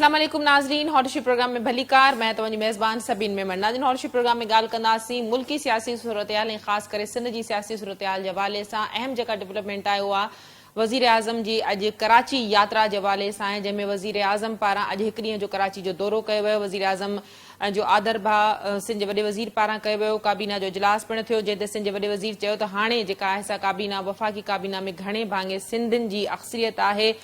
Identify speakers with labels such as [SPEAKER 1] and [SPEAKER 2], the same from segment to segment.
[SPEAKER 1] अस्सलाम वालेकुम नाज़रीन, हॉटशी प्रोग्राम में भलीकार मैं तव्हांजी मेज़बान सबीन मेमन। नाज़रीन, हॉटशी प्रोग्राम में ॻाल्हि कंदासीं मुल्की सियासी सूरतहाल ऐं ख़ासि करे सिंध जी सियासी सूरतहाल जे हवाले सां अहम जेका डेवलपमेंट आयो आहे वज़ीर आज़म जी अॼु कराची यात्रा जे हवाले सां, जंहिंमें वज़ीर आज़म पारां अॼु हिकु ॾींहं जो कराची जो दौरो कयो वियो। वज़ीर आज़म जो आदर भाउ सिंध जे वॾे वज़ीर पारां कयो वियो। काबीना जो इजलास पिणु थियो, जंहिं ते सिंध जे वॾे वज़ीर चयो त हाणे जेका आहे सा काबीना वफ़ाक़ी काबीना में घणे भाङे सिंधियुनि जी अक्सरियत आहे।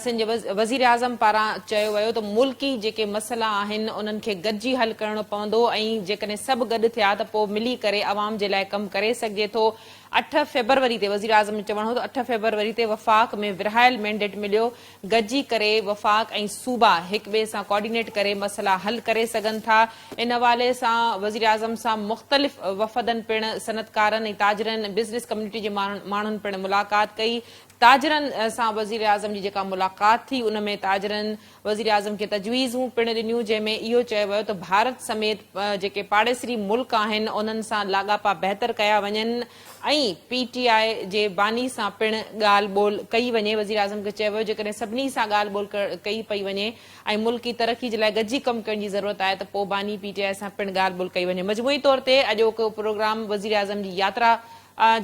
[SPEAKER 1] सिंध जे वज़ीर आज़म पारां चयो वियो त मुल्की जेके मसइला आहिनि उन्हनि खे गॾिजी हल करणो पवंदो ऐं जेकॾहिं सभु गॾु थिया त पोइ मिली करे आवाम जे लाइ कमु करे सघिजे थो। 8 फ़रवरी ते वज़ीर आज़म जो चवणो हो त 8 फ़रवरी ते वफ़ाक़ में विरहायल मैंडेट मिलियो। गॾिजी करे वफ़ाक़ ऐं सूबा हिक ॿिए सां कोऑर्डिनेट करे मसइला हल करे सघनि था। इन हवाले सां वज़ीर आज़म सां मुख़्तलिफ़ वफ़दनि पिणु सनतकारनि ऐं ताजरनि बिज़नेस कम्युनिटी जे माण्हुनि पिणु मुलाक़ात कई। ताजरनि सां वज़ीर आज़म जी जेका मुलाक़ात थी उन में ताजरनि वज़ीर आज़म खे तजवीज़ूं पिणु ॾिनियूं, जंहिंमें इहो चयो वियो त भारत समेत जेके पाड़ेसरी मुल्क आहिनि उन्हनि सां लाॻापा बहितर कया वञनि ऐं PTI जे बानी सां पिणु ॻाल्हि ॿोल कई वञे। वज़ीर आज़म खे चयो वियो जेकॾहिं सभिनी सां ॻाल्हि ॿोल कई पई वञे ऐं मुल्की तरक़ी जे लाइ गॾिजी कमु करण जी ज़रूरत आहे त पोइ बानी PTI सां पिणु ॻाल्हि ॿोल कई वञे। मजमूई तौर ते अॼोको प्रोग्राम वज़ीर आज़म जी यात्रा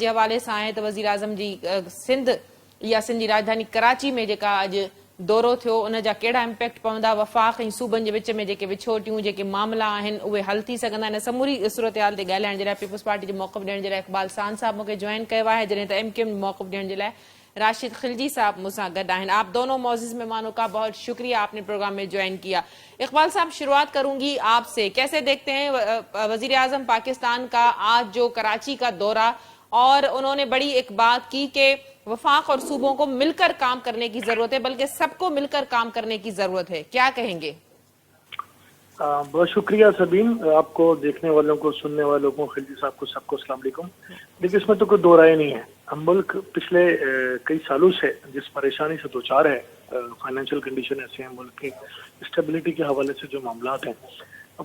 [SPEAKER 1] जे हवाले सां आहे त वज़ीर आज़म जी सिंध या सिंध जी राजधानी कराची में जेका अॼु दौरो थियो उन जा कहिड़ा इम्पैक्ट पवंदा, वफ़ाक़ ऐं सूबनि जे विच में जेके विछोटियूं जेके मामला आहिनि उहे हल थी सघंदा। इन समूरी सूरतहाल ते ॻाल्हाइण जे लाइ पीपुल्स पार्टी जो मौक़िफ़ ॾियण जे लाइ इक़बाल सान साहब मूंखे ज्वाइन कयो आहे, जॾहिं त MKM मौक़िफ़ ॾियण जे लाइ राशिद खिलजी साहब मुझसे गॾु आहिनि। आप दोनों मोअज़्ज़िज़ मेहमानों का बहुत शुक्रिया, आपने प्रोग्राम में ज्वाइन किया। इकबाल साहब, शुरुआत करूंगी आपसे, कैसे देखते हैं वज़ीर आज़म पाकिस्तान का आज जो कराची का दौरा, और उन्होंने बड़ी एक बात की कि वफाक और सूबों को मिलकर काम करने की जरूरत है, बल्कि सबको मिलकर काम करने की जरूरत है, क्या कहेंगे?
[SPEAKER 2] बहुत शुक्रिया सबीन, आपको, देखने वालों को, सुनने वालों को, खिलजी साहब को, सबको अस्सलाम वालेकुम। देखिए, इसमें तो कोई दो राय नहीं है। हम मुल्क पिछले कई सालों से जिस परेशानी से दो चार है, फाइनेंशियल कंडीशन ऐसे हैं, मुल्क की स्टेबिलिटी के हवाले से जो मामला हैं,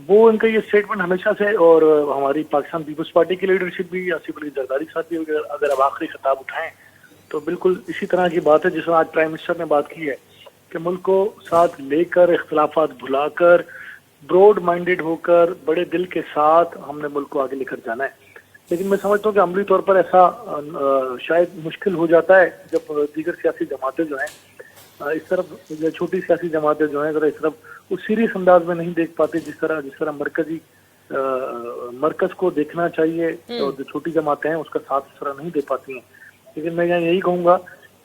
[SPEAKER 2] वो उनका ये स्टेटमेंट हमेशा से, और हमारी पाकिस्तान पीपल्स पार्टी की लीडरशिप भी, आसिफ अली जरदारी साहब भी, अगर अब आखिरी खिताब उठाएं तो बिल्कुल इसी तरह की बात है जिसमें आज प्राइम मिनिस्टर ने बात की है कि मुल्क को साथ लेकर, इख्तलाफात भुलाकर, ब्रॉड माइंडेड होकर, बड़े दिल के साथ हमने मुल्क को आगे लेकर जाना है। लेकिन मैं समझता हूँ कि अमली तौर पर ऐसा शायद मुश्किल हो जाता है जब दीगर सियासी जमातें जो हैं इस तरफ, छोटी सियासी जमातें जो हैं जरा इस तरफ उस सीरियस अंदाज में नहीं देख पाते जिस तरह मरकज को देखना चाहिए, और जो छोटी जमातें हैं उसका साथ इस तरह नहीं दे पाती हैं। लेकिन मैं यही कहूँगा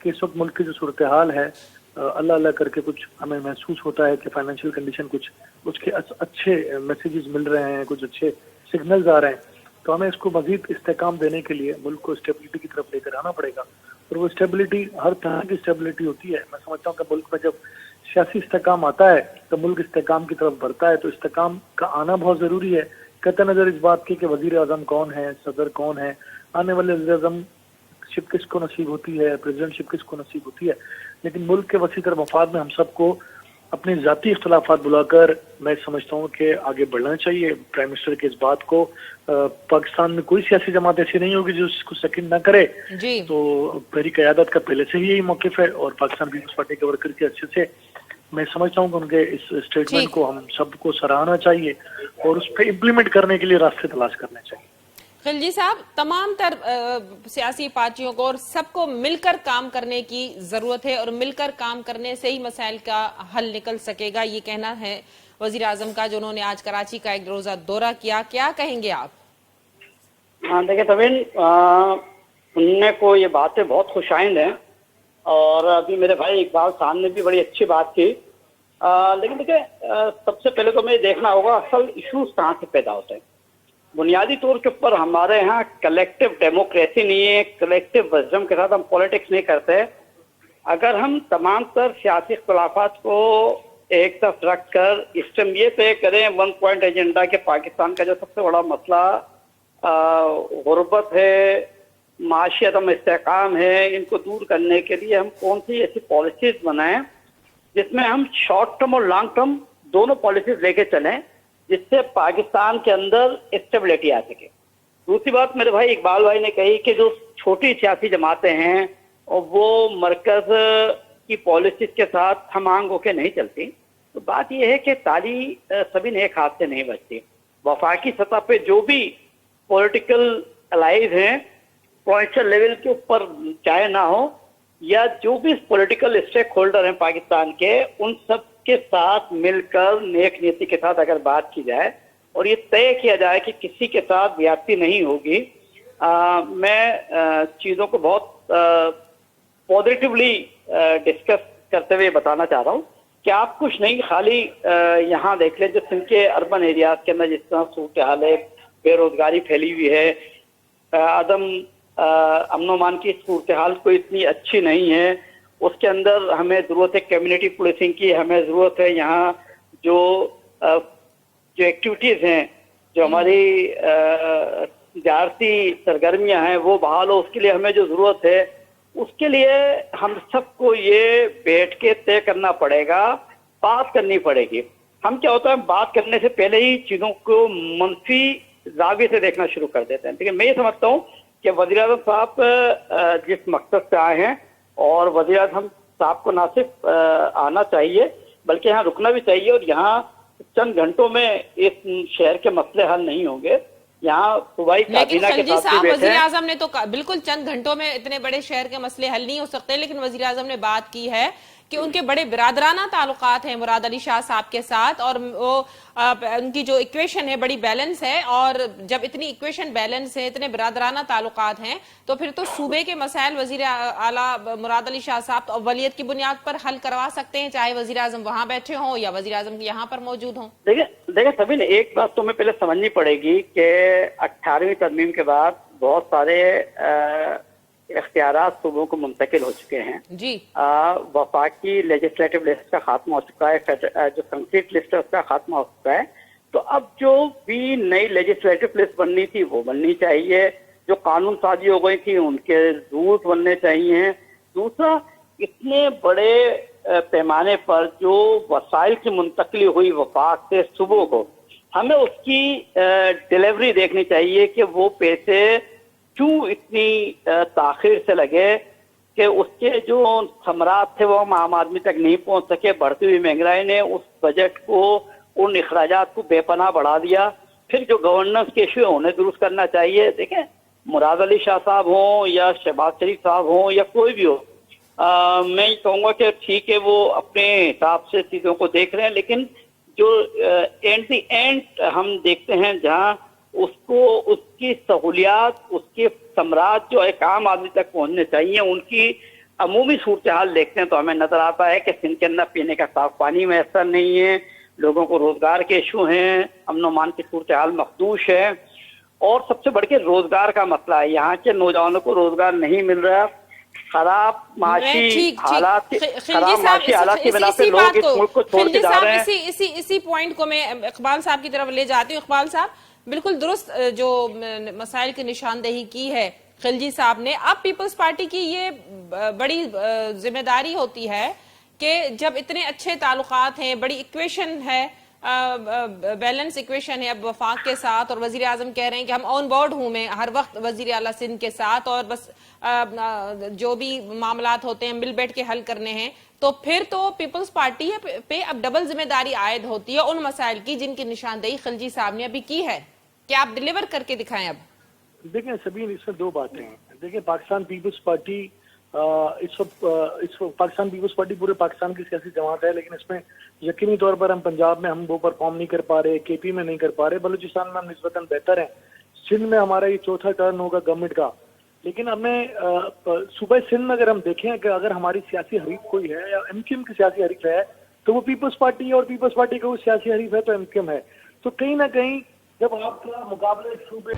[SPEAKER 2] कि इस वक्त मुल्क की जो सूरत हाल है, अल्लाह अल्लाह करके कुछ हमें महसूस होता है कि फाइनेंशियल कंडीशन कुछ उसके अच्छे मैसेजेस मिल रहे हैं, कुछ अच्छे सिग्नल्स आ रहे हैं, तो हमें इसको मजीद इस्तेकाम देने के लिए मुल्क को स्टेबिलिटी की तरफ लेकर आना पड़ेगा। और वो स्टेबिलिटी हर तरह की स्टेबिलिटी होती है। मैं समझता हूँ कि मुल्क में जब सियासी इस्तेकाम आता है तो मुल्क इस्तेकाम की तरफ बढ़ता है, तो इस्तेकाम का आना बहुत ज़रूरी है। कहते नज़र इस बात की कि वज़ीर आज़म कौन है, सदर कौन है, आने वाले वज़ीर आज़म शिप किसको नसीब होती है, प्रेसिडेंटशिप किसको नसीब होती है, लेकिन मुल्क के वसीतर मफाद में हम सबको अपने ज़ाती इख्तलाफात बुलाकर, मैं समझता हूँ कि आगे बढ़ना चाहिए। प्राइम मिनिस्टर के इस बात को, पाकिस्तान में कोई सियासी जमात ऐसी नहीं होगी जो इसको सेकंड ना करे जी। तो मेरी क़यादत का पहले से ही यही मौक़िफ़ है, और पाकिस्तान पीपल्स पार्टी के वर्कर के अच्छे से मैं समझता हूँ कि उनके इस स्टेटमेंट को हम सबको सराहना चाहिए और उस पर इम्प्लीमेंट करने के लिए रास्ते तलाश करने चाहिए।
[SPEAKER 1] खिलजी साहब, तमाम तर सियासी पार्टियों को और सबको मिलकर काम करने की जरूरत है, और मिलकर काम करने से ही मसाइल का हल निकल सकेगा, ये कहना है वजीर आजम का, जो उन्होंने आज कराची का एक रोजा दौरा किया। क्या कहेंगे आप?
[SPEAKER 3] हाँ, देखिए तवीन, सुनने को ये बातें बहुत खुशाइंद हैं, और अभी मेरे भाई इकबाल साहब ने भी बड़ी अच्छी बात की। लेकिन देखिए, सबसे पहले तो हमें देखना होगा असल इश्यूज कहाँ से पैदा होते हैं। बुनियादी तौर के ऊपर हमारे यहाँ कलेक्टिव डेमोक्रेसी नहीं है, कलेक्टिव विजडम के साथ हम पॉलिटिक्स नहीं करते। अगर हम तमाम तर सियासी इख्तलाफात को एक तरफ रख कर स्टेम ये तय करें वन पॉइंट एजेंडा के पाकिस्तान का जो सबसे बड़ा मसला गुर्बत है, माशी अदम इस्तेहकाम है, इनको दूर करने के लिए हम कौन सी ऐसी पॉलिसीज बनाएं जिसमें हम शॉर्ट टर्म और लॉन्ग टर्म दोनों पॉलिसीज लेके चलें, जिससे पाकिस्तान के अंदर स्टेबिलिटी आ सके। दूसरी बात मेरे भाई इकबाल भाई ने कही कि जो छोटी सियासी जमातें हैं और वो मरकज की पॉलिसीज के साथ हम आंग होके नहीं चलती। तो बात यह है कि ताली सभी ने एक हाथ से नहीं बजती। वफाकी सतह पे जो भी पॉलिटिकल अलाइज हैं, प्रोविंशियल लेवल के ऊपर चाहे ना हो, या जो भी पॉलिटिकल स्टेक होल्डर हैं पाकिस्तान के, उन सब के साथ मिलकर नेक नीति के साथ अगर बात की जाए और ये तय किया जाए कि किसी के साथ ज्यादती नहीं होगी, मैं चीजों को बहुत पॉजिटिवली डिस्कस करते हुए बताना चाह रहा हूँ कि आप कुछ नहीं, खाली यहाँ देख लें जो सिंध के अर्बन एरियाज के अंदर जिस तरह सूरत हाल है, बेरोजगारी फैली हुई है, अमन अमान की सूरत हाल कोई इतनी अच्छी नहीं है, उसके अंदर हमें जरूरत है कम्युनिटी पुलिसिंग की, हमें जरूरत है यहाँ जो एक्टिविटीज हैं, जो हमारी जारती सरगर्मियां हैं वो बहाल हो, उसके लिए हमें जो जरूरत है, उसके लिए हम सबको ये बैठ के तय करना पड़ेगा, बात करनी पड़ेगी। हम क्या होता है, बात करने से पहले ही चीजों को मनफी जाविये से देखना शुरू कर देते हैं। लेकिन मैं ये समझता हूँ कि वज़ीर-ए-आज़म साहब जिस मकसद से आए हैं, और वज़ीर-ए-आज़म साहब को ना सिर्फ आना चाहिए बल्कि यहाँ रुकना भी चाहिए, और यहाँ चंद घंटों में इस शहर के मसले हल नहीं होंगे। यहाँ सूबाई काबीना के साथ भी बैठे हैं।
[SPEAKER 1] वज़ीर आज़म ने तो बिल्कुल चंद घंटों में इतने बड़े शहर के मसले हल नहीं हो सकते, लेकिन वज़ीर आज़म ने बात की है कि उनके बड़े बिरादराना ताल्लुकात हैं मुराद अली शाह साहब के साथ, और वो उनकी जो इक्वेशन है बड़ी बैलेंस है, और जब इतनी इक्वेशन बैलेंस है, इतने बिरादराना ताल्लुकात हैं, तो फिर तो सूबे के मसाइल वजीर आला मुराद अली शाह साहब तो अव्वलियत की बुनियाद पर हल करवा सकते हैं, चाहे वजीर आजम वहां बैठे हों या वजीर आजम यहाँ पर मौजूद हों।
[SPEAKER 3] देखिए सभी ने एक बात तो हमें पहले समझनी पड़ेगी कि 18वीं तरमीम के बाद बहुत सारे इख्तियारात सूबों को मुंतकिल हो चुके हैं जी। वफाकी लेजिस्लेटिव लिस्ट का खात्मा हो चुका है, जो संसदीय लिस्ट है उसका खात्मा हो चुका है, तो अब जो भी नई लेजिस्लेटिव लिस्ट बननी थी वो बननी चाहिए, जो कानून साजी हो गई थी उनके रूल्स बनने चाहिए। दूसरा, इतने बड़े पैमाने पर जो वसाइल की मुंतकली हुई वफाक से सूबों को, हमें उसकी डिलीवरी देखनी चाहिए कि वो पैसे क्यों इतनी ताखिर से लगे, कि उसके जो समरात थे वो आम आदमी तक नहीं पहुंच सके। बढ़ती हुई महंगाई ने उस बजट को, उन अखराजात को बेपनाह बढ़ा दिया। फिर जो गवर्नेंस के इशू है उन्हें दुरुस्त करना चाहिए। देखें, मुराद अली शाह साहब हों या शहबाज शरीफ साहब हों या कोई भी हो, मैं ये कहूँगा कि ठीक है वो अपने हिसाब से चीज़ों को देख रहे हैं, लेकिन जो एंड दी एंड हम देखते हैं जहाँ उसको उसकी सहूलियात, उसके समरात जो एक आम आदमी तक पहुंचने चाहिए, उनकी अमूमी सूरत हाल देखते हैं तो हमें नजर आता है कि सिंध के अंदर पीने का साफ पानी मैसर नहीं है, लोगों को रोजगार के इशू हैं, अमन अमान की सूरत हाल मखदूश है, और सबसे बढ़ के रोजगार का मसला है। यहाँ के नौजवानों को रोजगार नहीं मिल रहा, खराब माशी हालात की वजह से लोग इस मुल्क को छोड़ के जा रहे हैं।
[SPEAKER 1] इसी पॉइंट को मैं इकबाल साहब की तरफ ले जाती हूँ। इकबाल साहब, बिल्कुल दुरुस्त जो मसाइल की निशानदेही की है खिलजी साहब ने। अब पीपल्स पार्टी की ये बड़ी जिम्मेदारी होती है कि जब इतने अच्छे ताल्लुकात हैं, बड़ी इक्वेशन है, बैलेंस इक्वेशन है अब वफाक के साथ, और वजीर आजम कह रहे हैं कि हम ऑन बोर्ड हूं मैं हर वक्त वजीर आला सिंध के साथ, और बस जो भी मामलात होते हैं मिल बैठ के हल करने हैं, तो फिर तो पीपल्स पार्टी पे अब डबल जिम्मेदारी आयद होती है उन मसाइल की जिनकी निशानदेही खिलजी साहब ने अभी की है। क्या आप डिलीवर करके दिखाएं? अब देखिए
[SPEAKER 2] सभी, इसमें दो बातें हैं। देखिए, पाकिस्तान पीपल्स पार्टी इस पाकिस्तान पीपल्स पार्टी पूरे पाकिस्तान की सियासी जमात है, लेकिन इसमें यकीनी तौर पर हम पंजाब में हम वो परफॉर्म नहीं कर पा रहे, केपी में नहीं कर पा रहे, बलूचिस्तान में हम निस्बतन बेहतर हैं, सिंध में हमारा ये चौथा टर्न होगा गवर्नमेंट का। लेकिन हमें सूबे सिंध में अगर हम देखें कि अगर हमारी सियासी हरीफ कोई है या एमक्यूएम की सियासी हरीफ है तो वो पीपल्स पार्टी है, और पीपल्स पार्टी का वो सियासी हरीफ है तो एमक्यूएम है। तो कहीं ना कहीं जब आपका मुकाबले सूबे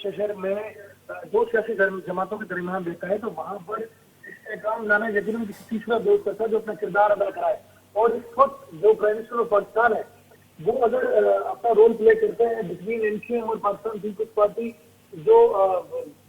[SPEAKER 2] शहर में दो सियासी जमातों के दरमियान रहता है, तो वहां पर काम लाना यकीनन तीसरा दोस्त था जो अपना किरदार अदा कराए। और इस वक्त जो प्राइम मिनिस्टर ऑफ पाकिस्तान है वो अगर अपना रोल प्ले करते हैं बिटवीन एमक्यूएम और पाकिस्तान पीपल्स पार्टी, जो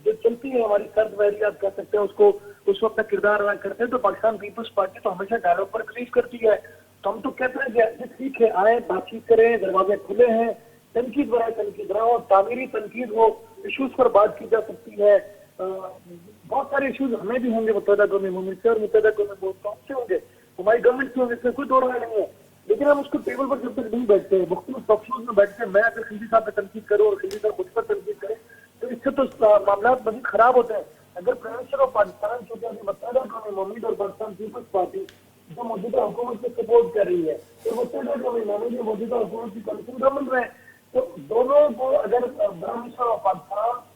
[SPEAKER 2] चलती है हमारी सर्द वैरियात कह सकते हैं उसको, उस वक्त किरदार अदा करते हैं। तो पाकिस्तान पीपल्स पार्टी तो हमेशा डायलॉग पर बिलीव करती है। तो हम तो कहते हैं कि ठीक है, आए बातचीत करें, दरवाजे खुले हैं, तनकीद बनाए, तनकीद ना हो, तामीरी तनकीद हो, इशूज पर बात की जा सकती है। बहुत सारे इशूज हमें भी होंगे मुत्तहदा कौमी मूवमेंट से, और मुत्तहदा कौमी मूवमेंट से होंगे, हमारी गवर्नमेंट से होंगे, इसमें कोई दो राय नहीं है। लेकिन हम उसको टेबल पर जब तक नहीं बैठते हैं, मुख्तलिफ टॉक्शोज में बैठते हैं, मैं अगर खिलजी साहब पे तनकीद करूँ और खिलजी साहब मुझ पर तनकीद करें, तो इससे तो मामला मजीद खराब होते हैं। अगर प्राइम मिनिस्टर ऑफ पाकिस्तान चूंकि मुत्तहदा कौमी मूवमेंट और पाकिस्तान पीपल्स पार्टी जो मौजूदा हुकूमत को सपोर्ट कर रही है, तो मुत्तहदा कौमी मूवमेंट जो मौजूदा हुकूमत की कमीशन गवर्नमेंट में, तो दोनों को अगर प्राइम मिनिस्टर ऑफ पाकिस्तान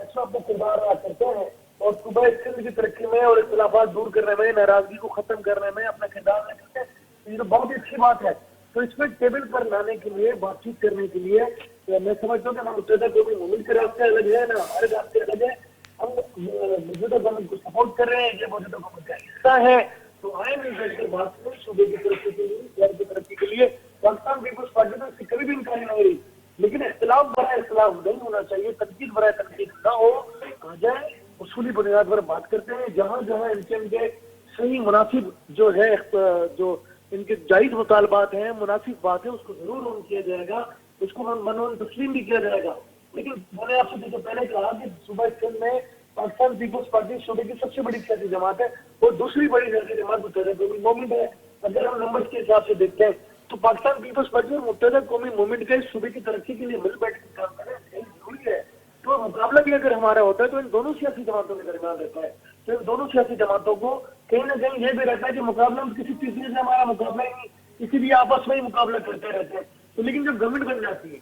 [SPEAKER 2] इसमें अपना किरदार अदा करते हैं और सुबह सिंध की तरक्की में और इख्तिलाफात दूर करने में, नाराजगी को खत्म करने में अपना किरदार अदा करते हैं, ये तो बहुत ही अच्छी बात है। तो इसमें टेबल पर लाने के लिए, बातचीत करने के लिए, तो मैं समझता हूँ कि ना मुत्तहदा कौमी मूवमेंट के रास्ते अलग है, ना हमारे रास्ते अलग है। हम मौजूदा गवर्नमेंट को सपोर्ट कर रहे हैं, ये मौजूदा गवर्नमेंट का हिस्सा है, तो आए मिल बैठकर बात करें सूबे की तरक्की के लिए, शहर की तरक्की के लिए। पाकिस्तान पीपल्स पार्टी तो इससे कभी भी इनकारी नहीं रही, लेकिन इख्तिलाफ बड़ा इख्तिलाफ नहीं होना चाहिए, तनकीद बड़ा तनकीद ना हो। आ जाए, उसूली बुनियाद पर बात करते हैं, जहाँ जहाँ इनके सही मुनासिब जो है, जो इनके जायज मुतालबात हैं, मुनासिब बात है, उसको जरूर ऑन किया जाएगा, उसको मनोन तस्लीम भी किया जाएगा। लेकिन मैंने आपसे जैसे पहले कहा कि सूबा सिंध में पाकिस्तान पीपल्स पार्टी सूबे की सबसे बड़ी सियासी जमात है, और दूसरी बड़ी सियासी जमात मुत्तहदा कौमी मूवमेंट है। अगर हम नंबर के हिसाब से देखते हैं तो पाकिस्तान पीपल्स पार्टी और मुत्तहदा कौमी मूवमेंट के सूबे की तरक्की के लिए मिल बैठ कर काम करें, जरूरी है। तो मुकाबला भी अगर हमारा होता है तो इन दोनों सियासी जमातों के दरमियान रहता है। तो इन दोनों सियासी जमातों को कहीं ना कहीं ये भी रहता है कि मुकाबला में किसी तीसरे से हमारा मुकाबला ही नहीं, इसीलिए आपस में ही मुकाबला करते रहते हैं। तो लेकिन जब गवर्नमेंट बन जाती है,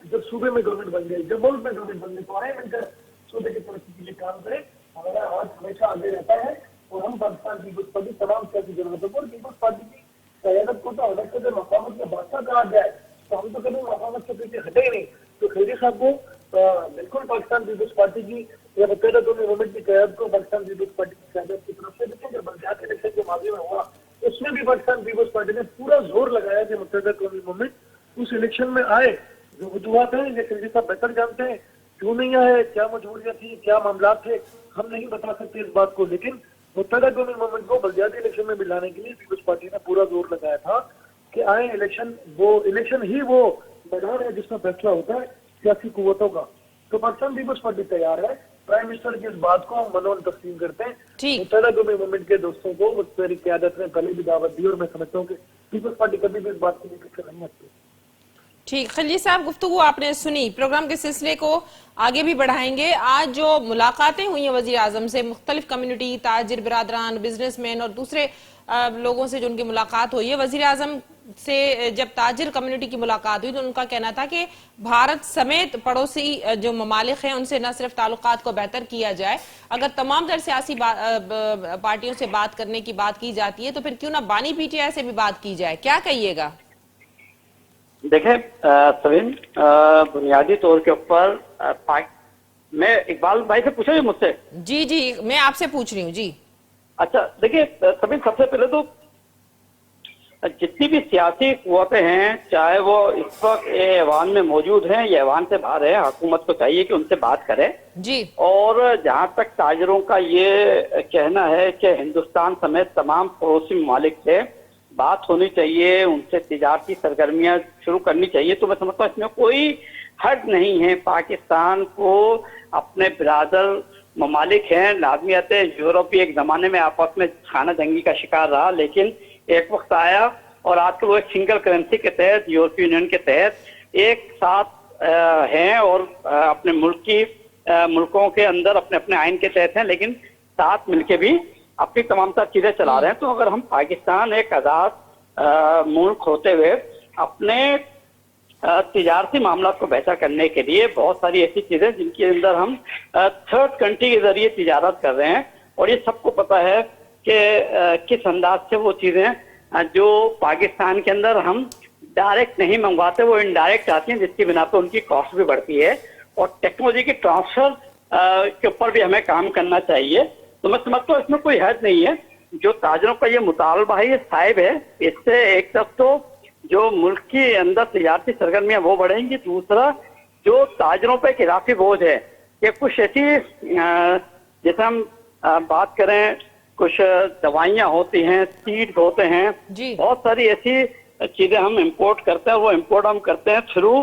[SPEAKER 2] जब सूबे में गवर्नमेंट बन गई, जब मुल्क में गवर्नमेंट बन गई, तो आए मिलकर सूबे की तरक्की के लिए काम करें। हमारा हाथ हमेशा आगे रहता है, और हम पाकिस्तान पीपल्स पार्टी तमाम सियासी जमातों को, और पीपल्स पार्टी की क़यादत को तो हमेशा जब मकामत का बादशाह कहा जाए, तो हम तो कभी मकामत से पीछे हटे ही नहीं। तो खिलजी साहब को बिल्कुल पाकिस्तान पीपल्स पार्टी की या मुत्तहदा कौमी मूवमेंट की क़यादत को पाकिस्तान पीपल्स पार्टी की क़यादत की तरफ से देखें। जब बलदियात इलेक्शन के मामले में हुआ, उसमें भी पाकिस्तान पीपल्स पार्टी ने पूरा जोर लगाया कि मुत्तहदा कौमी मूवमेंट उस इलेक्शन में आए। जो वजूहात हैं, ये खिलजी साहब बेहतर जानते हैं, क्यों नहीं आए, क्या मजबूरियां थी, क्या मामला थे, हम नहीं बता सकते इस बात को। लेकिन मुत्तहदा कौमी मूवमेंट को बलदियाती इलेक्शन में मिलाने के लिए पीपल्स पार्टी ने पूरा जोर लगाया था कि आए इलेक्शन, वो इलेक्शन ही वो मैदान है जिसमें फैसला होता है सियासी कुव्वतों का। तो पाकिस्तान पीपल्स पार्टी तैयार है, प्राइम मिनिस्टर की इस बात को हम मनोन तस्लीम करते हैं। मुत्तहदा कौमी मूवमेंट के दोस्तों को मेरी क़यादत ने पहले भी दावत दी, और मैं समझता हूँ कि पीपल्स पार्टी कभी भी इस बात के लिए पीछे नहीं हटती।
[SPEAKER 1] ठीक, खिलजी साहब, गुफ्तगू आपने सुनी, प्रोग्राम के सिलसिले को आगे भी बढ़ाएंगे। आज जो मुलाकातें हुई हैं वजीर आजम से, मुख्तलिफ कम्युनिटी, ताजिर बिरादरान, बिजनेसमैन और दूसरे लोगों से जो उनकी मुलाकात हुई है, वजीर आजम से जब ताजिर कम्युनिटी की मुलाकात हुई तो उनका कहना था कि भारत समेत पड़ोसी जो ममालिक हैं उनसे न सिर्फ ताल्लुकात को बेहतर किया जाए, अगर तमाम तर सियासी पार्टियों से बात करने की बात की जाती है तो फिर क्यों ना बानी पीटीआई से भी बात की जाए, क्या कहिएगा?
[SPEAKER 3] देखें सविन, बुनियादी तौर के ऊपर मैं इकबाल भाई से पूछा है मुझसे।
[SPEAKER 1] जी जी, मैं आपसे पूछ रही हूँ जी।
[SPEAKER 3] अच्छा, देखिए सविन, सबसे पहले तो जितनी भी सियासी कुव्वतें हैं, चाहे वो इस वक्त ऐवान में मौजूद हैं या ऐवान से बाहर है, हुकूमत को चाहिए कि उनसे बात करे
[SPEAKER 1] जी।
[SPEAKER 3] और जहां तक ताजरों का ये कहना है कि हिंदुस्तान समेत तमाम पड़ोसी ममालिक से बात होनी चाहिए, उनसे तिजारती सरगर्मियां शुरू करनी चाहिए, तो मैं समझता हूँ इसमें कोई हर्ज नहीं है। पाकिस्तान को अपने बिरादर ममालिक हैं, लाजमियत है। यूरोपी एक जमाने में आपस में खाना जंगी का शिकार रहा, लेकिन एक वक्त आया और आज तो वो एक सिंगल करेंसी के तहत, यूरोपीय यूनियन के तहत एक साथ हैं और अपने मुल्कों के अंदर अपने अपने आइन के तहत हैं, लेकिन साथ मिलके भी अपनी तमाम सारी चीजें चला रहे हैं। तो अगर हम पाकिस्तान एक आजाद मुल्क होते हुए अपने तिजारती मामला को बेहतर करने के लिए बहुत सारी ऐसी चीजें जिनके अंदर हम थर्ड कंट्री के जरिए तिजारत कर रहे हैं, और ये सबको पता है कि किस अंदाज से वो चीजें जो पाकिस्तान के अंदर हम डायरेक्ट नहीं मंगवाते, वो इनडायरेक्ट आती हैं, जिसकी बिना पर उनकी कॉस्ट भी बढ़ती है। और टेक्नोलॉजी के ट्रांसफर के ऊपर भी हमें काम करना चाहिए। तो मैं समझता हूँ इसमें कोई हद नहीं है। जो ताजरों का ये मुतालबा है, ये साहिब है, इससे एक तरफ तो जो मुल्क के अंदर तिजारती सरगर्मियां वो बढ़ेंगी, दूसरा जो ताजरों पर एक इजाफी बोझ है, ये कुछ ऐसी जैसे हम बात करें, कुछ दवाइयाँ होती हैं, सीड्स होते हैं,
[SPEAKER 1] जी।
[SPEAKER 3] बहुत सारी ऐसी चीजें हम इंपोर्ट करते हैं। वो इंपोर्ट हम करते हैं थ्रू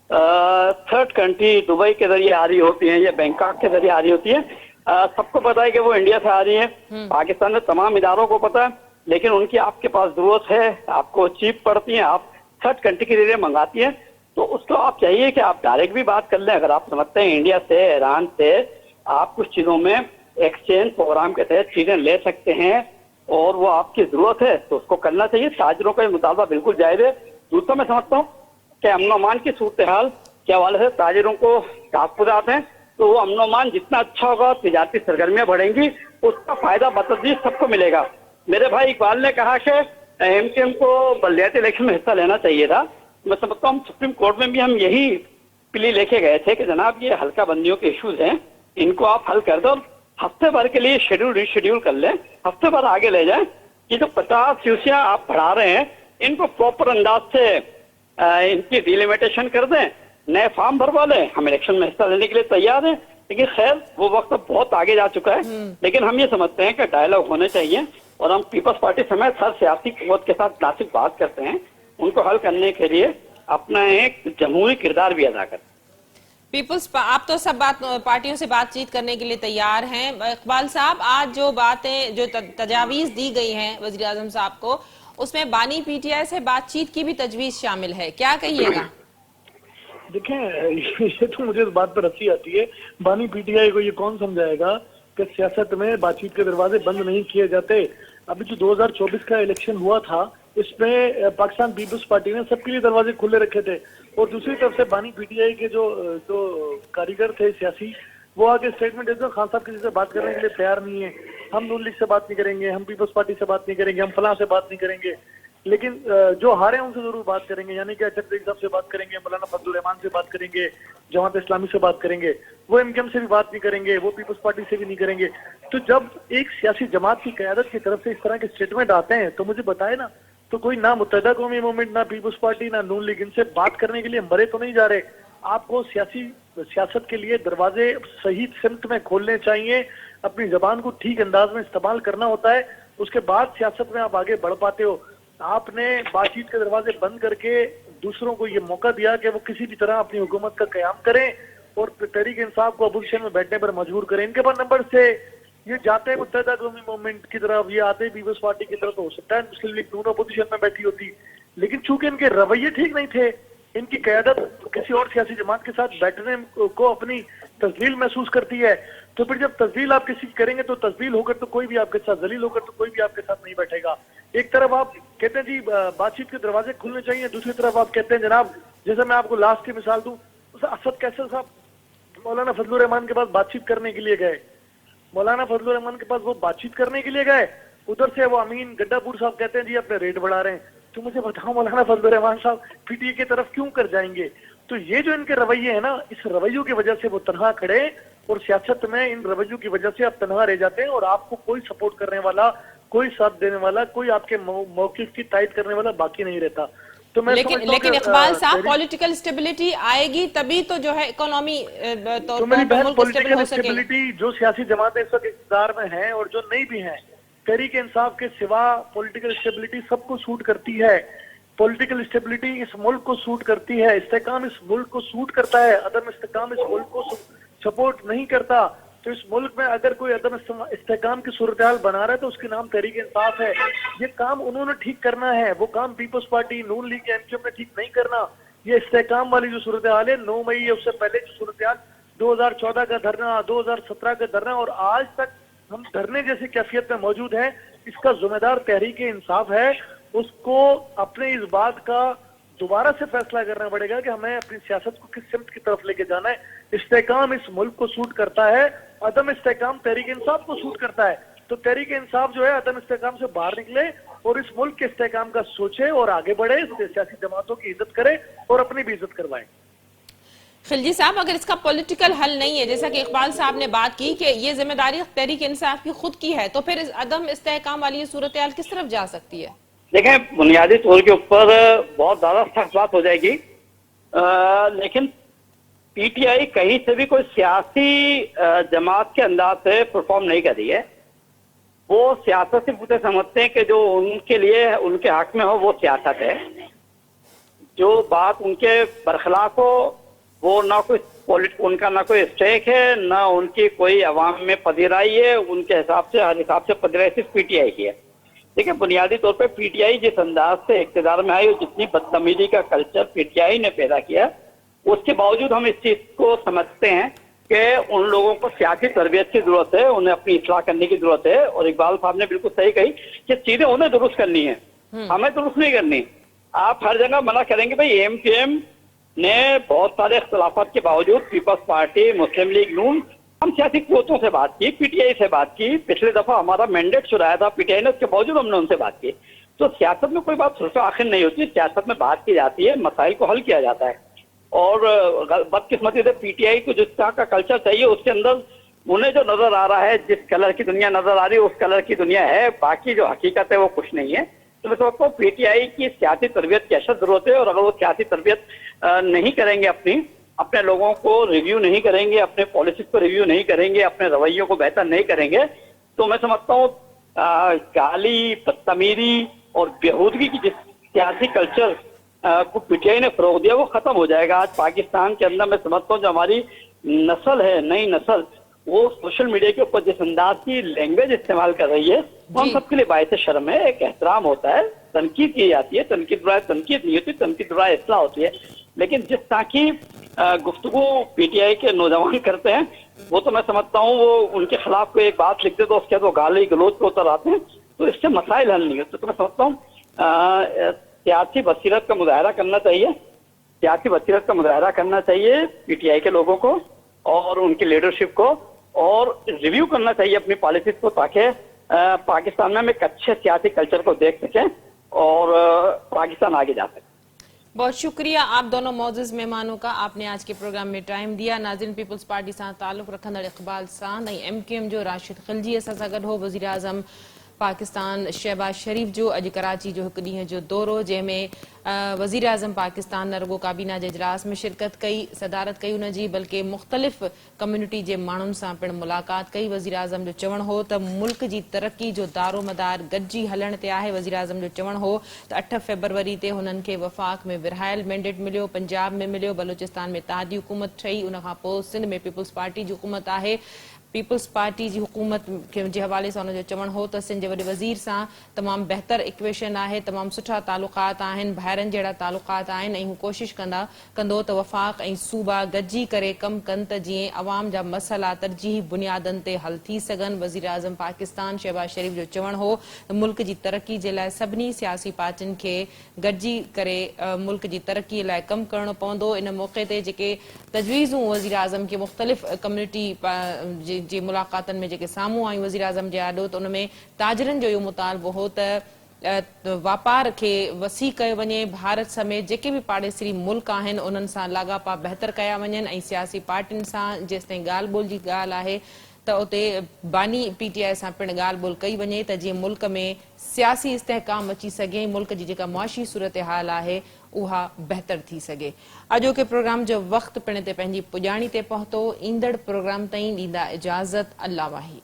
[SPEAKER 3] थर्ड कंट्री, दुबई के जरिए आ रही होती है या बैंकॉक के जरिए आ रही होती है। सबको पता है कि वो इंडिया से आ रही है, पाकिस्तान में तमाम इदारों को पता है, लेकिन उनकी आपके पास जरूरत है, आपको चीप पड़ती है, आप थर्ड कंट्री के जरिए मंगाती है, तो उसको आप चाहिए कि आप डायरेक्ट भी बात कर लें। अगर आप समझते हैं इंडिया से, ईरान से आप कुछ चीजों में एक्सचेंज प्रोग्राम के तहत चीजें ले सकते हैं और वो आपकी जरूरत है तो उसको करना चाहिए। ताजरों का मुतालबा बिल्कुल जायज है। दूसरा, मैं समझता हूँ कि अमन अमान की सूरत हाल के हवाले से ताजरों को तहफ़्फ़ुज़ात हैं, तो वो अमन अमान जितना अच्छा होगा, तिजारती सरगर्मियां बढ़ेंगी, उसका फायदा बतदरीज सबको मिलेगा। मेरे भाई इकबाल ने कहा कि एमकेएम को बल्दियाती इलेक्शन में हिस्सा लेना चाहिए था। मैं समझता हूँ सुप्रीम कोर्ट में भी हम यही प्ली लेके गए थे कि जनाब ये हल्का बंदियों के इश्यूज हैं, इनको आप हल कर दो, हफ्ते भर के लिए शेड्यूल रिशेड्यूल कर लें, हफ्ते भर आगे ले जाएं। ये जो 50 यूसियां आप बढ़ा रहे हैं, इनको प्रॉपर अंदाज से इनकी डिलिमिटेशन कर दें, नए फॉर्म भरवा लें, हम इलेक्शन में हिस्सा लेने के लिए तैयार हैं। लेकिन खैर वो वक्त अब बहुत आगे जा चुका है। लेकिन हम ये समझते हैं कि डायलॉग होने चाहिए और हम पीपल्स पार्टी समेत हर सियासी कुव्वत के साथ नासिक बात करते हैं, उनको हल करने के लिए अपना एक जमहूरी किरदार भी अदा करते हैं।
[SPEAKER 1] आप तो सब पार्टियों से बातचीत करने के लिए तैयार हैं। इकबाल साहब, आज जो बातें, जो तजावीज दी गई हैं वजीर आजम साहब को, उसमें बानी पीटीआई से बातचीत की भी तजवीज शामिल है, क्या कहिएगा?
[SPEAKER 2] देखें, ये तो मुझे इस बात पर हंसी आती है, बानी पीटीआई को ये कौन समझाएगा कि सियासत में बातचीत के दरवाजे बंद नहीं किए जाते। अभी जो 2024 का इलेक्शन हुआ था, इसमें पाकिस्तान पीपल्स पार्टी ने सबके लिए दरवाजे खुले रखे थे और दूसरी तरफ से बानी पीटीआई के जो कारीगर थे सियासी, वो आगे स्टेटमेंट देते खान साहब किसी से बात करने के लिए तैयार नहीं है, हम नून लीग से बात नहीं करेंगे, हम पीपल्स पार्टी से बात नहीं करेंगे, हम फलां से बात नहीं करेंगे, लेकिन जो हारे उनसे जरूर बात करेंगे, यानी कि अचर साहब से बात करेंगे, मौलाना फजलुर रहमान से बात करेंगे, जमात इस्लामी से बात करेंगे, वो एमकेएम से भी बात नहीं करेंगे, वो पीपल्स पार्टी से भी नहीं करेंगे। तो जब एक सियासी जमात की क़यादत की तरफ से इस तरह के स्टेटमेंट आते हैं तो मुझे बताए ना, तो कोई ना मुत्तहिदा कौमी मूवमेंट, ना पीपल्स पार्टी, ना नून लीग इनसे बात करने के लिए मरे तो नहीं जा रहे। आपको सियासत के लिए दरवाजे सही सिमत में खोलने चाहिए, अपनी जबान को ठीक अंदाज में इस्तेमाल करना होता है, उसके बाद सियासत में आप आगे बढ़ पाते हो। आपने बातचीत के दरवाजे बंद करके दूसरों को ये मौका दिया कि वो किसी भी तरह अपनी हुकूमत का कयाम करें और तहरीक इंसाफ को अपोजिशन में बैठने पर मजबूर करें। इनके पास नंबर से ये जाते हैं मुत्तहिदा कौमी मूवमेंट की तरफ, ये आते पीपल्स पार्टी की तरफ, तो हो सकता है मुस्लिम लीग दोनों अपोजिशन में बैठी होती, लेकिन चूंकि इनके रवैये ठीक नहीं थे, इनकी क़यादत किसी और सियासी जमात के साथ बैठने को अपनी तस्लील महसूस करती है, तो फिर जब तस्लील आप किसी करेंगे तो तस्लील होकर तो कोई भी आपके साथ, जलील होकर तो कोई भी आपके साथ नहीं बैठेगा। एक तरफ आप कहते हैं जी बातचीत के दरवाजे खुलने चाहिए, दूसरी तरफ आप कहते हैं जनाब, जैसे मैं आपको लास्ट की मिसाल दूं, असद कैसर साहब मौलाना फजलुर रहमान के पास बातचीत करने के लिए गए, मौलाना फजलुर रहमान के पास वो बातचीत करने के लिए गए, उधर से वो अमीन गड्ढापुर साहब कहते हैं जी अपने रेट बढ़ा रहे हैं। तो मुझे बताओ मौलाना फजलुर रहमान साहब पीटीआई की तरफ क्यों कर जाएंगे? तो ये जो इनके रवैये है ना, इस रवैयों की वजह से वो तनहा खड़े और सियासत में इन रवैयों की वजह से आप तनहा रह जाते हैं और आपको कोई सपोर्ट करने वाला, कोई साथ देने वाला, कोई आपके मौक़िफ़ की तायद करने वाला बाकी नहीं रहता। तो मैं
[SPEAKER 1] लेकिन इकबाल साहब, पॉलिटिकल स्टेबिलिटी आएगी तभी तो जो है इकोनॉमी
[SPEAKER 2] तो मेरी बहन, पॉलिटिकल स्टेबिलिटी जो सियासी जमातें इस वक्त इक़्तिदार में हैं और जो नहीं भी हैं, तहरीक इंसाफ के सिवा पॉलिटिकल स्टेबिलिटी सबको सूट करती है। पॉलिटिकल स्टेबिलिटी इस मुल्क को सूट करती है, इस्तेकाम इस मुल्क को सूट करता है, अदम इस्तेकाम इस मुल्क को सपोर्ट नहीं करता। तो इस मुल्क में अगर कोई अदम इस्तेकाम की सूरत हाल बना रहा है तो उसके नाम तहरीक इंसाफ है। ये काम उन्होंने ठीक करना है, वो काम पीपल्स पार्टी, नून लीग, एमकेएम ने ठीक नहीं करना। ये इस्तेकाम वाली जो सूरत हाल है, 9 मई उससे पहले जो सूरत हाल, 2014 का धरना, 2017 का धरना और आज तक हम धरने जैसी कैफियत में मौजूद हैं, इसका जिम्मेदार तहरीक इंसाफ है। उसको अपने इस बात का दोबारा से फैसला करना पड़ेगा कि हमें अपनी सियासत को किस सिमत की तरफ लेके जाना है। इस्तेकाम इस मुल्क को सूट करता है, अदम इस्तेकाम तहरीक इंसाफ को सूट करता है। तो तहरीक इंसाफ जो है अदम इस्तेकाम से बाहर निकले और इस मुल्क के इस्तेकाम का सोचे और आगे बढ़े, सियासी जमातों की इज्जत करे और अपनी भी इज्जत करवाए।
[SPEAKER 1] खिलजी साहब, अगर इसका पॉलिटिकल हल नहीं है, जैसा कि इकबाल साहब ने बात की कि ये जिम्मेदारी तहरीक इंसाफ की खुद की है, तो फिर इस अदम इस्तेकाम वाली सूरत हाल किस तरफ जा सकती है?
[SPEAKER 3] देखें, बुनियादी तौर के ऊपर बहुत ज्यादा सख्त बात हो जाएगी, लेकिन पीटीआई कहीं से भी कोई सियासी जमात के अंदाज से परफॉर्म नहीं कर रही है। वो सियासत से पूरे समझते हैं कि जो उनके लिए उनके हक में हो वो सियासत है, जो बात उनके बरखिलाफ हो वो ना कोई उनका ना कोई स्टेक है, ना उनकी कोई अवाम में पधिराई है। उनके हर हिसाब से पधिराई सिर्फ पीटीआई की है। देखिए, बुनियादी तौर पे पीटीआई जिस अंदाज से इक़्तिदार में आई और जितनी बदतमीजी का कल्चर पीटीआई ने पैदा किया, उसके बावजूद हम इस चीज को समझते हैं कि उन लोगों को सियासी तरबियत की जरूरत है, उन्हें अपनी इस्लाह करने की जरूरत है। और इकबाल साहब ने बिल्कुल सही कही कि चीजें उन्हें दुरुस्त करनी है, हमें दुरुस्त नहीं करनी। आप हर जगह मना करेंगे भाई एमक्यूएम ने बहुत सारे इख्तलाफात के बावजूद पीपल्स पार्टी, मुस्लिम लीग नून, हम सियासी कुव्वतों से बात की, पीटीआई से बात की। पिछले दफा हमारा मैंडेट चुराया था पीटीआई ने, उसके बावजूद हमने उनसे बात की। तो सियासत में कोई बात सुल्फ़े आखिर नहीं होती, सियासत में बात की जाती है, मसाइल को हल किया जाता है। और बदकिस्मती से पीटीआई को जिस तरह का कल्चर चाहिए उसके अंदर उन्हें जो नजर आ रहा है, जिस कलर की दुनिया नजर आ रही है उस कलर की दुनिया है, बाकी जो हकीकत है वो कुछ नहीं है। तो मैं समझता हूँ पीटीआई की सियासी तरबियत की अशद जरूरत है। और अगर वो सियासी तरबियत नहीं करेंगे, अपने लोगों को रिव्यू नहीं करेंगे, अपने पॉलिसीज को रिव्यू नहीं करेंगे, अपने रवैयों को बेहतर नहीं करेंगे, तो मैं समझता हूँ गाली, बदतमीजी और बेहूदगी की जिस सियासी कल्चर को पीटीआई ने फरोग दिया वो खत्म हो जाएगा। आज पाकिस्तान के अंदर मैं समझता हूँ जो हमारी नस्ल है, नई नस्ल, वो सोशल मीडिया के ऊपर जिस अंदाज की लैंग्वेज इस्तेमाल कर रही है वो हम सबके लिए बायसे शर्म है। एक एहतराम होता है, तनकीद की जाती है, तनकीद नहीं होती, तनकीद बुराए इस्लाह होती है। लेकिन जिस तरह की गुफ्तगू पीटीआई के नौजवान करते हैं वो तो मैं समझता हूँ वो उनके खिलाफ कोई एक बात लिखते तो उसके बाद वो गाली गलोच पे उतर आते हैं, तो इससे मसाइल हल नहीं होते। तो मैं समझता हूँ सियासी बसीरत का मुजाहरा करना चाहिए, सियासी बसीरत का मुजाहरा करना चाहिए पीटीआई के लोगों को और उनकी लीडरशिप को, और रिव्यू करना चाहिए अपनी पॉलिसीज को, ताकि पाकिस्तान में हम एक अच्छे सियासी कल्चर को देख सकें और पाकिस्तान आगे जा सके।
[SPEAKER 1] बहुत शुक्रिया आप दोनों मौजूद मेहमानों का, आपने आज के प्रोग्राम में टाइम दिया। नाज़रीन, पीपल्स पार्टी सां ताल्लुक़ रखंदड़ इक़बाल सां ऐं एमक्यूएम जो राशिद खिलजी सां सां गॾु हो। वज़ीर आज़म पाकिस्तान शहबाज शरीफ जो अॼु कराची जो हिकु ॾींहं जो दौरो, जंहिंमें वज़ीर आज़म पाकिस्तान न रुगो काबीना जे इजलास में शिरकत कई, सदारत कई उनजी, बल्कि मुख़्तलिफ़ कम्यूनिटी जे माण्हुनि सां पिणु मुलाक़ात कई। वज़ीर आज़म जो चवणु हो त मुल्क जी तरक़ी जो दारोमदार गॾिजी हलण ते आहे। वज़ीर आज़म जो चवणु हो त 8 फ़रवरी ते हुननि खे वफ़ाक़ में विरहायल मैंडेट मिलियो, पंजाब में मिलियो, बलूचिस्तान में तहादी हुकूमत ठही, उनखां पोइ सिंध में पीपल्स पार्टी जी हुकूमत आहे। पीपल्स पार्टी जी हुकूमत जे हवाले सां हुनजो चवणु हो त सिंध जे वॾे वज़ीर सां तमामु बहितर इक्वेशन आहे, तमामु सुठा तालुक़ात आहिनि, भाइरनि जहिड़ा तालुक़ात आहिनि, ऐं हू कोशिशि कंदो त वफ़ाक़ ऐं सूबा गॾिजी करे कमु कनि त जीअं अवाम जा मसइला तरजीही बुनियादनि ते हल थी सघनि। वज़ीर आज़म पाकिस्तान शहबाज शरीफ जो चवणु हो त मुल्क जी तरक़ी जे लाइ सभिनी सियासी पार्टियुनि खे गॾिजी करे मुल्क जी तरक़ीअ लाइ कमु करणो पवंदो। इन मौक़े ते जेके तजवीज़ूं वज़ीर आज़म खे मुख़्तलिफ़ कम्यूनिटी जी मुलाक़ातनि में जेके साम्हूं आयूं वज़ीर आज़म जे आॾो, त उनमें ताजरनि जो इहो मुतालबो हो त वापार खे वसी कयो वञे, भारत समेत जेके बि पाड़ेसरी मुल्क आहिनि उन्हनि सां लाॻापा बहितर कया वञनि, ऐं सियासी पार्टियुनि सां जेसिताईं ॻाल्हि ॿोल जी ॻाल्हि आहे त उते बानी पीटीआई सां पिणु ॻाल्हि ॿोल कई वञे त जीअं मुल्क में सियासी इस्तेहकाम अची सघे ऐं मुल्क जी जेका मुआशी सूरत हाल आहे उहा बहितर थी सघे। अॼोके प्रोग्राम जो वक़्तु पिण ते पंहिंजी पुॼाणी ते पहुतो। ईंदड़ प्रोग्राम ताईं ॾींदा इजाज़त। अल्लाह वाही।